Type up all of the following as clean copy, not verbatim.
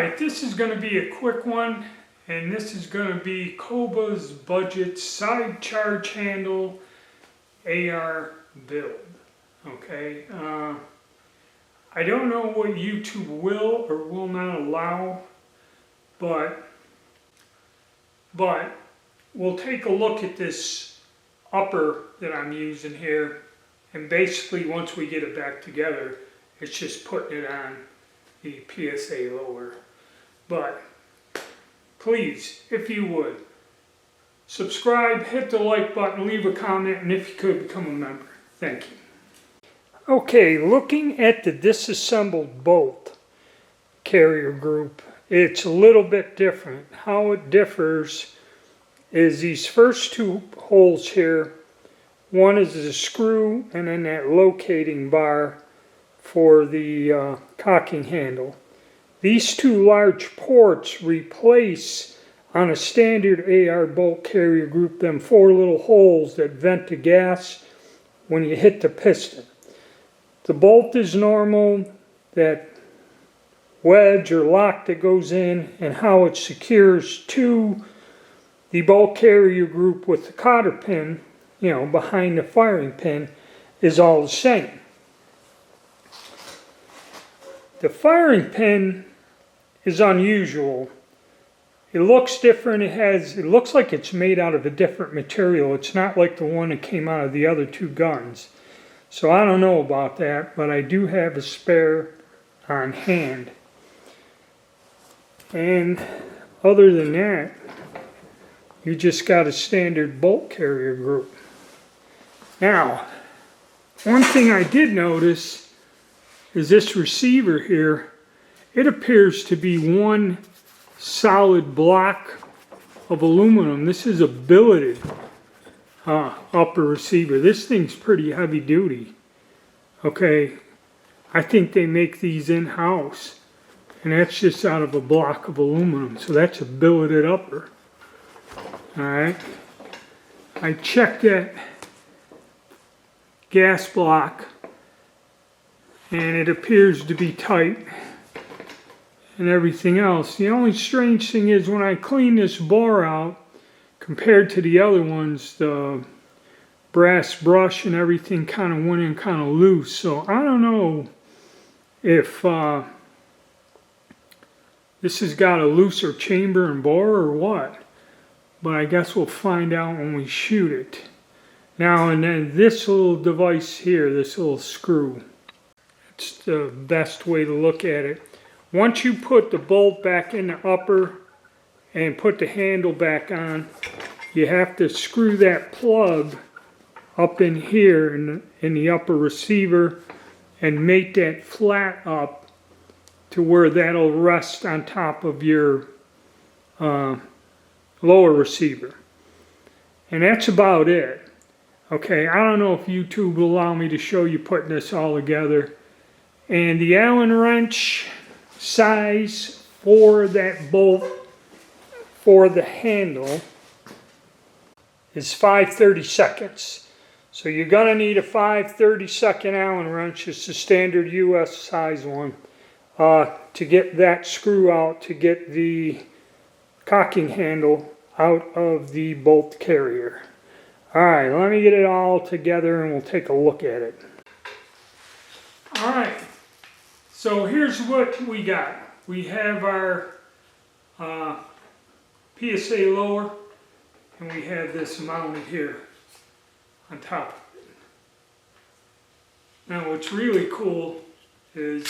Alright, this is going to be a quick one, and this is going to be Koba's Budget Side Charge Handle AR build. Okay, I don't know what YouTube will or will not allow, but we'll take a look at this upper that I'm using here, and basically once we get it back together, it's just putting it on the PSA lower. But please, if you would, subscribe, hit the like button, leave a comment, and if you could, become a member. Thank you. Okay, looking at the disassembled bolt carrier group, it's a little bit different. How it differs is these first two holes here, one is a screw and then that locating bar for the cocking handle. These two large ports replace, on a standard AR bolt carrier group, them four little holes that vent the gas when you hit the piston. The bolt is normal, that wedge or lock that goes in, and how it secures to the bolt carrier group with the cotter pin, behind the firing pin, is all the same. The firing pin is unusual. It looks different. It looks like it's made out of a different material. It's not like the one that came out of the other two guns. So I don't know about that, but I do have a spare on hand. And other than that, you just got a standard bolt carrier group. Now, one thing I did notice is this receiver here. It appears to be one solid block of aluminum. This is a billeted upper receiver. This thing's pretty heavy duty. Okay, I think they make these in-house, and that's just out of a block of aluminum. So that's a billeted upper. Alright, I checked that gas block and it appears to be tight and everything else. The only strange thing is when I clean this bore out, compared to the other ones, the brass brush and everything kind of went in kind of loose. So I don't know if this has got a looser chamber and bore or what, but I guess we'll find out when we shoot it. Now, and then this little device here, this little screw, it's the best way to look at it. Once you put the bolt back in the upper and put the handle back on, you have to screw that plug up in here in the upper receiver and mate that flat up to where that'll rest on top of your lower receiver. And that's about it. Okay, I don't know if YouTube will allow me to show you putting this all together. And the Allen wrench size for that bolt for the handle is 5/32. So you're going to need a 5/32 Allen wrench. It's the standard US size one to get that screw out, to get the cocking handle out of the bolt carrier. Alright, let me get it all together and we'll take a look at it. Alright, so here's what we got. We have our PSA lower, and we have this mounted here on top of it. Now what's really cool is,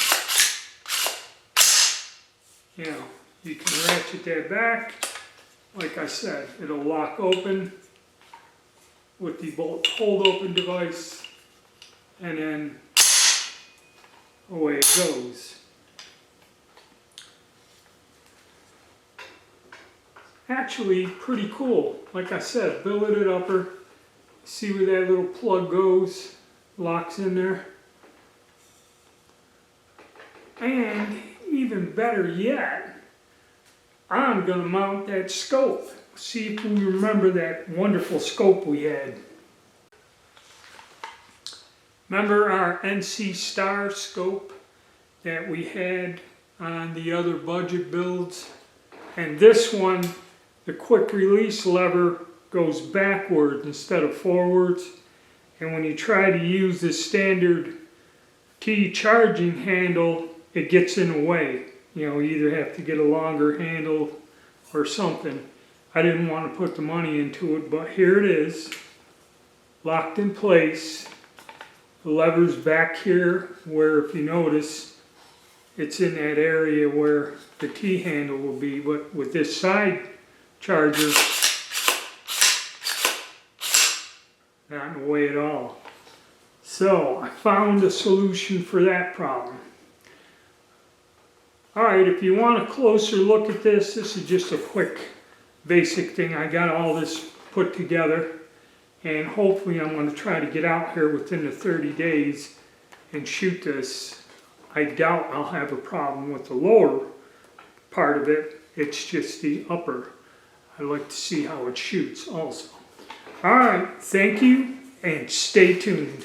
you can ratchet that back. Like I said, it'll lock open with the bolt hold open device, and then away it goes. Actually pretty cool. Like I said, billeted upper. See where that little plug goes, locks in there. And even better yet, I'm going to mount that scope. See if we remember that wonderful scope we had. Remember our NC Star scope that we had on the other budget builds. And this one, the quick release lever goes backwards instead of forwards. And when you try to use the standard key charging handle, it gets in the way. You know, you either have to get a longer handle or something. I didn't want to put the money into it, but here it is, locked in place. The lever's back here, where if you notice, it's in that area where the key handle will be, but with this side charger, not in the way at all. So I found a solution for that problem. Alright, if you want a closer look at this, this is just a quick basic thing. I got all this put together, and hopefully I'm going to try to get out here within the 30 days and shoot this. I doubt I'll have a problem with the lower part of it. It's just the upper. I'd like to see how it shoots also. Alright, thank you and stay tuned.